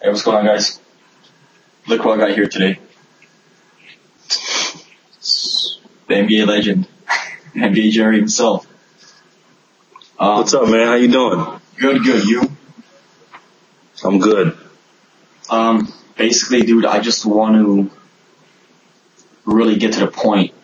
Hey, what's going on, guys? Look what I got here today. The NBA legend, NBA Jerry himself. What's up, man? How you doing? Good. You? I'm good. Basically, dude, I just want to really get to the point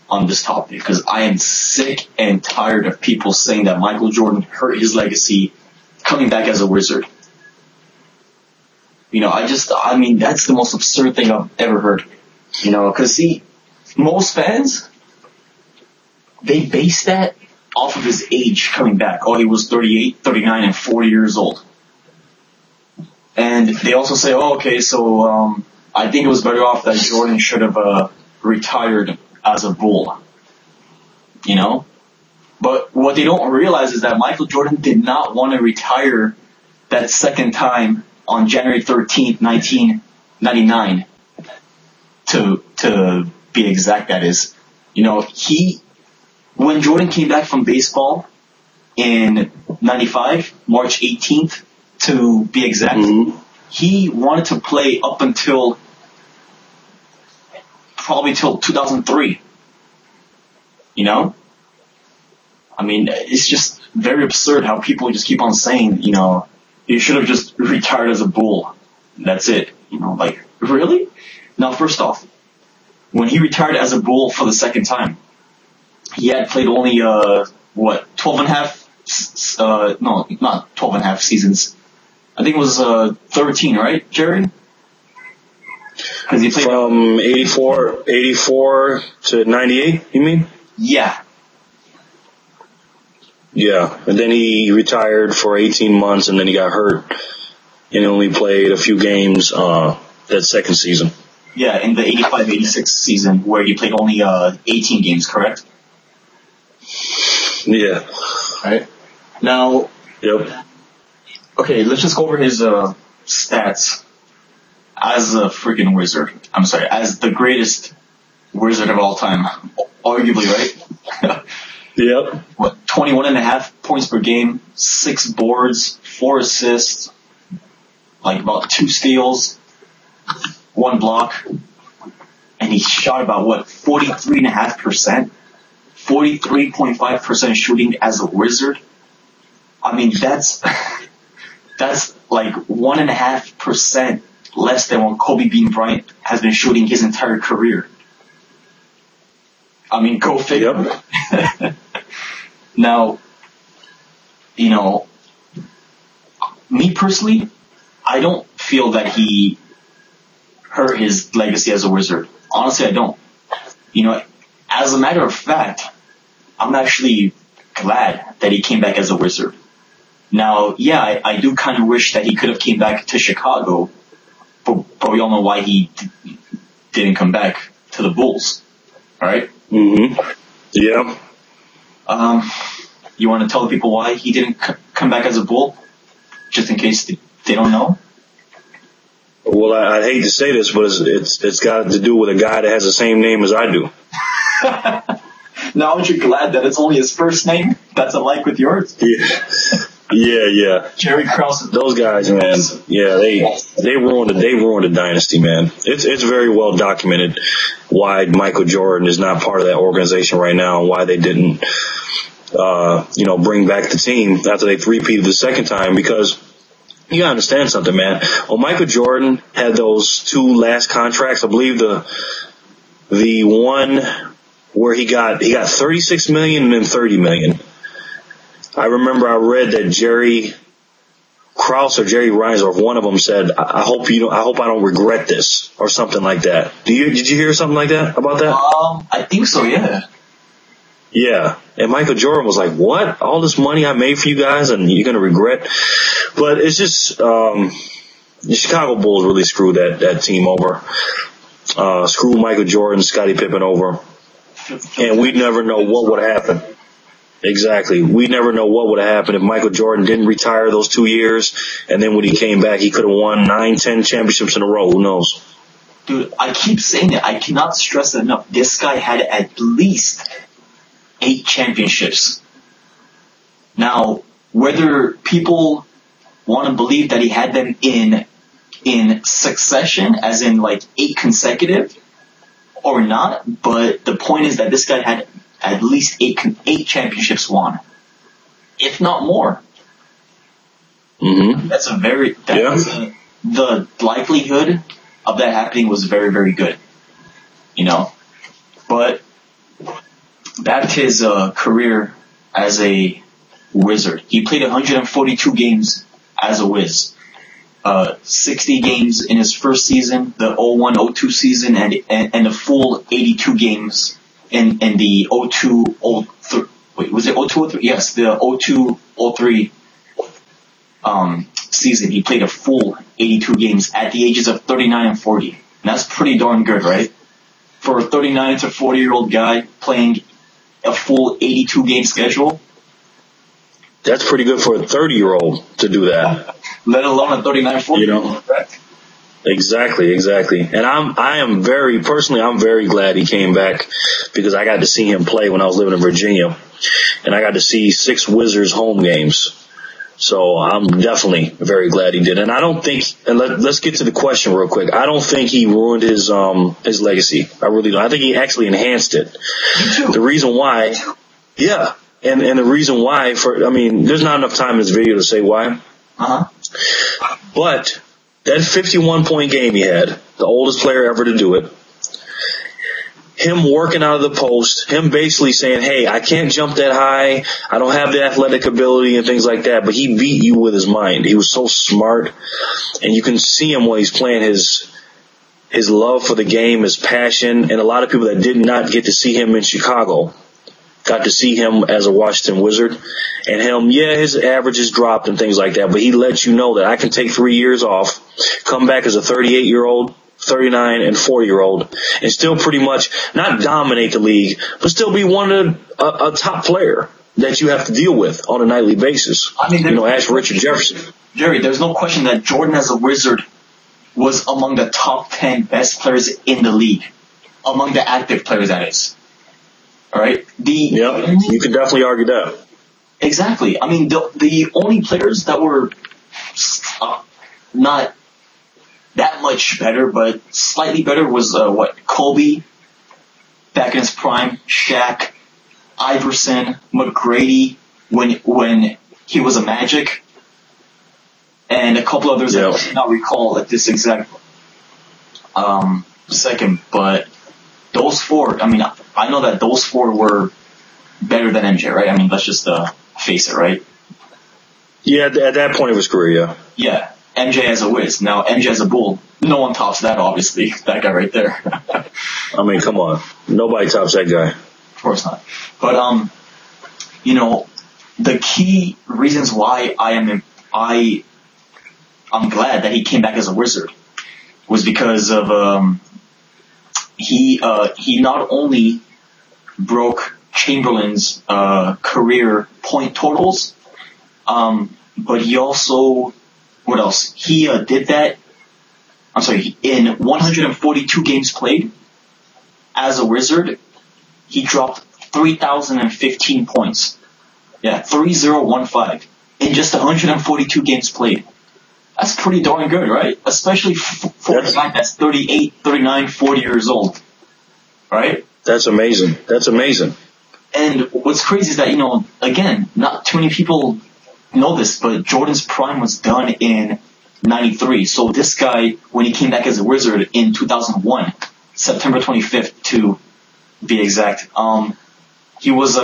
on this topic because I am sick and tired of people saying that Michael Jordan hurt his legacy coming back as a Wizard. You know, I mean, that's the most absurd thing I've ever heard. You know, because see, most fans, they base that off of his age coming back. Oh, he was 38, 39, and 40 years old. And they also say, oh, okay, so I think it was better off that Jordan should have retired as a Bull. You know? But what they don't realize is that Michael Jordan did not want to retire that second time on January 13th, 1999. To be exact, that is. You know, when Jordan came back from baseball in 95, March 18th, to be exact, he wanted to play up until probably till 2003. You know? I mean, it's just very absurd how people just keep on saying, you know, you should have just retired as a Bull. That's it. You know, like, really? Now, first off, when he retired as a Bull for the second time, he had played only, 12 and a half, no, not 12 and a half seasons. I think it was, 13, right, Jerry? Cause he played from 84 to 98, you mean? Yeah. Yeah, and then he retired for 18 months, and then he got hurt, and only played a few games that second season. Yeah, in the 85-86 season, where he played only 18 games, correct? Yeah. Right. Now, Yep. Okay, let's just go over his stats as a freaking Wizard. I'm sorry, as the greatest Wizard of all time, arguably, right? Yep. 21 and a half points per game, 6 boards, 4 assists, like about 2 steals, 1 block, and he shot about 43.5%, 43.5% shooting as a Wizard. I mean, that's like 1.5% less than what Kobe Bean Bryant has been shooting his entire career. I mean, go figure. Yep. Now, you know, me personally, I don't feel that he hurt his legacy as a Wizard. Honestly, I don't. You know, as a matter of fact, I'm actually glad that he came back as a Wizard. Now, yeah, I do kind of wish that he could have came back to Chicago, but we all know why he didn't come back to the Bulls, right? Mm-hmm. Yeah. You want to tell the people why he didn't come back as a Bull? Just in case they don't know? Well, I hate to say this, but it's got to do with a guy that has the same name as I do. Now, aren't you glad that it's only his first name that's alike with yours? Yeah. Jerry Krause. Those guys, man. Yeah, they ruined the dynasty, man. It's very well documented why Michael Jordan is not part of that organization right now and why they didn't, bring back the team after they three-peated the second time, because you gotta understand something, man. When Michael Jordan had those 2 last contracts, I believe the one where he got $36 million and then $30 million. I remember I read that Jerry Krause or Jerry Reinsdorf, one of them said, I hope I don't regret this, or something like that. Did you hear something like that about that? I think so, yeah. Yeah. And Michael Jordan was like, what? All this money I made for you guys and you're going to regret? But it's just, the Chicago Bulls really screwed that team over. Screwed Michael Jordan, Scottie Pippen over. And we'd never know what would happen. Exactly. We never know what would have happened if Michael Jordan didn't retire those 2 years, and then when he came back, he could have won 9, 10 championships in a row. Who knows? Dude, I keep saying it. I cannot stress it enough. This guy had at least 8 championships. Now, whether people want to believe that he had them in in succession, as in like 8 consecutive, or not. But the point is that this guy had at least eight championships won, if not more. Mm-hmm. The likelihood of that happening was very, very good. You know, but back to his career as a Wizard. He played 142 games as a Wiz. 60 games in his first season, the 01-02 season, and a full 82 games in the 02-03. Wait, was it 02-03? Yes, the 02-03 season. He played a full 82 games at the ages of 39 and 40. And that's pretty darn good, right? For a 39 to 40-year-old guy playing a full 82 game schedule. That's pretty good for a 30-year-old to do that. Let alone a 39, 40-year-old, correct? Exactly. And I'm very glad he came back, because I got to see him play when I was living in Virginia, and I got to see 6 Wizards home games. So I'm definitely very glad he did. And I don't think, and let's get to the question real quick. I don't think he ruined his legacy. I really don't. I think he actually enhanced it. The reason why, yeah. And the reason why there's not enough time in this video to say why. Uh-huh. But that 51-point game he had, the oldest player ever to do it, him working out of the post, him basically saying, hey, I can't jump that high, I don't have the athletic ability and things like that, but he beat you with his mind. He was so smart, and you can see him when he's playing his love for the game, his passion, and a lot of people that did not get to see him in Chicago got to see him as a Washington Wizard. And him, his averages dropped and things like that, but he let you know that I can take 3 years off, come back as a 38-year-old, 39 and 40-year-old, and still pretty much not dominate the league, but still be a top player that you have to deal with on a nightly basis. I mean, ask Richard Jefferson. Jerry, there's no question that Jordan as a Wizard was among the top 10 best players in the league, among the active players, that is. All right. You can definitely argue that. Exactly. I mean, the only players that were not that much better, but slightly better was Kobe back in his prime, Shaq, Iverson, McGrady when he was a Magic, and a couple others I cannot recall at this exact second, but those 4. I mean, I know that those 4 were better than MJ, right? I mean, let's just face it, right? Yeah, at that point of his career, yeah. Yeah, MJ as a Wiz. Now, MJ as a Bull, no one tops that, obviously. That guy right there. I mean, come on. Nobody tops that guy. Of course not. But, the key reasons why I'm glad that he came back as a Wizard was because of he not only broke Chamberlain's career point totals, but he also, what else? He did that. I'm sorry. In 142 games played as a Wizard, he dropped 3,015 points. Yeah, 3,015 in just 142 games played. That's pretty darn good, right? Especially for a guy that's 38, 39, 40 years old. Right? That's amazing. And what's crazy is that, again, not too many people know this, but Jordan's prime was done in 93. So this guy, when he came back as a Wizard in 2001, September 25th to be exact, he was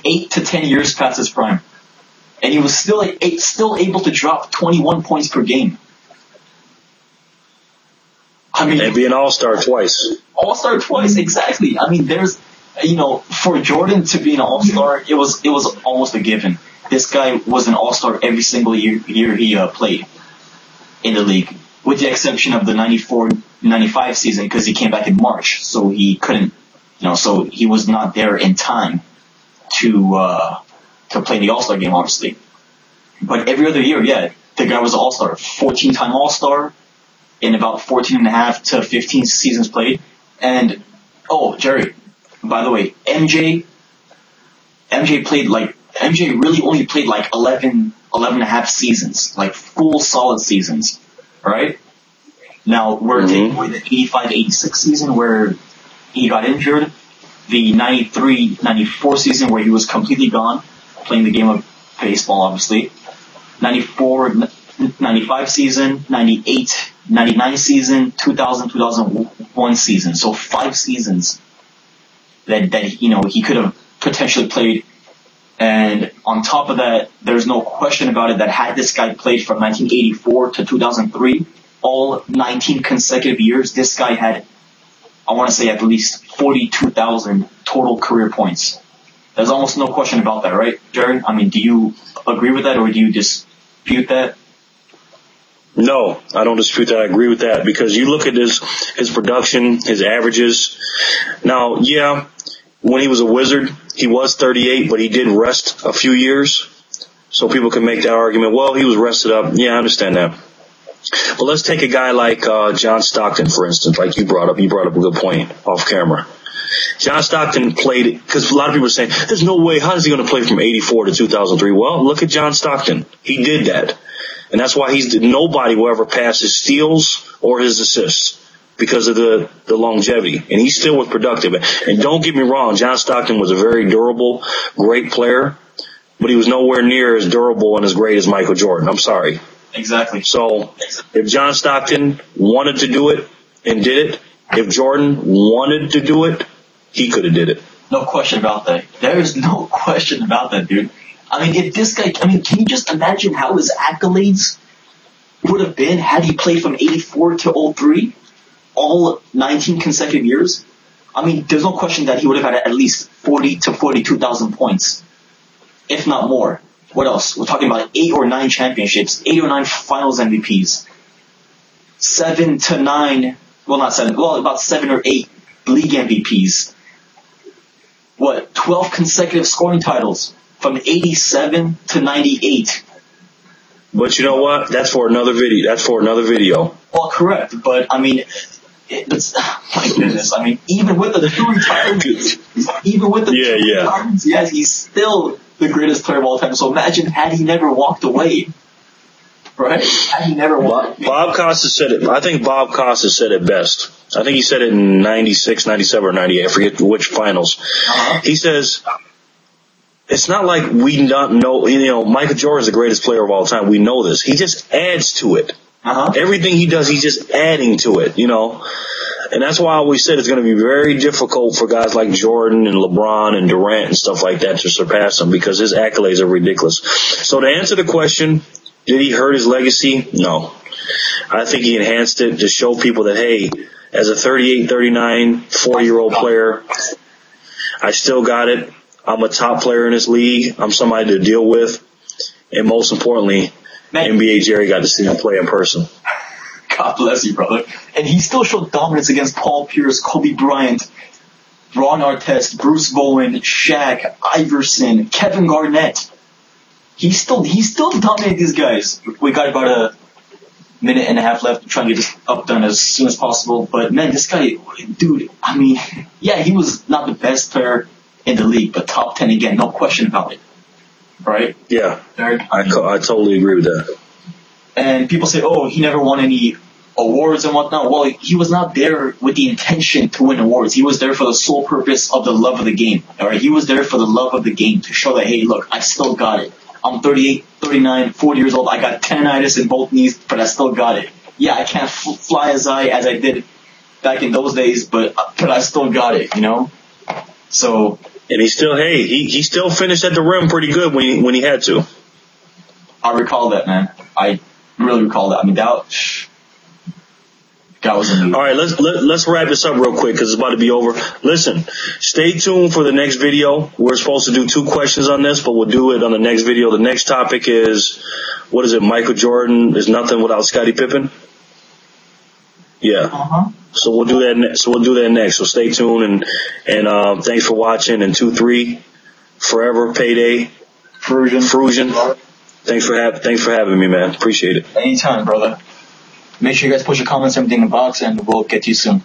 8 to 10 years past his prime. And he was still able to drop 21 points per game. I mean, and be an all-star twice. All-star twice, exactly. I mean, there's, for Jordan to be an all-star, it was almost a given. This guy was an all-star every single year he played in the league, with the exception of the 94-95 season, because he came back in March, so he couldn't, so he was not there in time to play the All-Star game, obviously. But every other year, the guy was an All-Star. 14-time All-Star in about 14 and a half to 15 seasons played. And, Jerry, by the way, MJ played like MJ really only played like 11 and a half seasons, like full solid seasons, right? Now, we're taking away the 85-86 season where he got injured, the 93-94 season where he was completely gone, playing the game of baseball, obviously, 94-95 season, 98-99 season, 2000-2001 season. So 5 seasons that he could have potentially played. And on top of that, there's no question about it that had this guy played from 1984 to 2003, all 19 consecutive years, this guy had, I want to say, at least 42,000 total career points. There's almost no question about that, right, Jared? I mean, do you agree with that, or do you dispute that? No, I don't dispute that. I agree with that, because you look at his production, his averages. Now, yeah, when he was a Wizard, he was 38, but he did rest a few years. So people can make that argument, well, he was rested up. Yeah, I understand that. But let's take a guy like John Stockton, for instance, like you brought up. You brought up a good point off camera. John Stockton played, because a lot of people are saying, there's no way, how is he going to play from 84 to 2003? Well, look at John Stockton. He did that. And that's why nobody will ever pass his steals or his assists, because of the longevity. And he still was productive. And don't get me wrong, John Stockton was a very durable, great player, but he was nowhere near as durable and as great as Michael Jordan. I'm sorry. Exactly. So if John Stockton wanted to do it and did it, if Jordan wanted to do it, he could have did it. No question about that. There is no question about that, dude. I mean, if this guy, can you just imagine how his accolades would have been had he played from 84 to 03, all 19 consecutive years? I mean, there's no question that he would have had at least 40 to 42,000 points, if not more. What else? We're talking about 8 or 9 championships, 8 or 9 finals MVPs, 7 to 9, well, not 7, well, about 7 or 8 league MVPs. 12 consecutive scoring titles from 87 to 98. But you know what? That's for another video. Well, correct, but I mean, my goodness. I mean, even with the 2 retirements, retirements, yes, he's still the greatest player of all time. So imagine had he never walked away, right? Had he never walked away. Bob Costas said it. I think Bob Costas said it best. I think he said it in 96, 97, or 98. I forget which finals. He says, it's not like we don't know, Michael Jordan's the greatest player of all time. We know this. He just adds to it. Everything he does, he's just adding to it, And that's why I always said it's going to be very difficult for guys like Jordan and LeBron and Durant and stuff like that to surpass him, because his accolades are ridiculous. So to answer the question, did he hurt his legacy? No. I think he enhanced it to show people that, hey, as a 38, 39, 40-year-old player, I still got it. I'm a top player in this league. I'm somebody to deal with. And most importantly, NBA Jerry got to see him play in person. God bless you, brother. And he still showed dominance against Paul Pierce, Kobe Bryant, Ron Artest, Bruce Bowen, Shaq, Iverson, Kevin Garnett. He still dominated these guys. We got about a minute and a half left. I'm trying to get this up done as soon as possible. But man, this guy, dude, I mean, yeah, he was not the best player in the league, but top 10 again, no question about it. Right? Yeah, I totally agree with that. And people say, oh, he never won any awards and whatnot. Well, he was not there with the intention to win awards. He was there for the sole purpose of the love of the game. All right? He was there for the love of the game, to show that, hey, look, I still got it. I'm 38, 39, 40 years old. I got tendinitis in both knees, but I still got it. Yeah, I can't fly as I did back in those days, but I still got it, So. And he still finished at the rim pretty good when he had to. I recall that, man. I really recall that. I mean, that was amazing. All right, let's wrap this up real quick, because it's about to be over. Listen, stay tuned for the next video. We're supposed to do 2 questions on this, but we'll do it on the next video. The next topic is, what is it? Michael Jordan is nothing without Scottie Pippen. Yeah. So we'll do that next. So stay tuned, and thanks for watching. And 2-3 forever payday. Frusion. Thanks for having me, man. Appreciate it. Anytime, brother. Make sure you guys put your comments and everything in the box, and we'll get to you soon.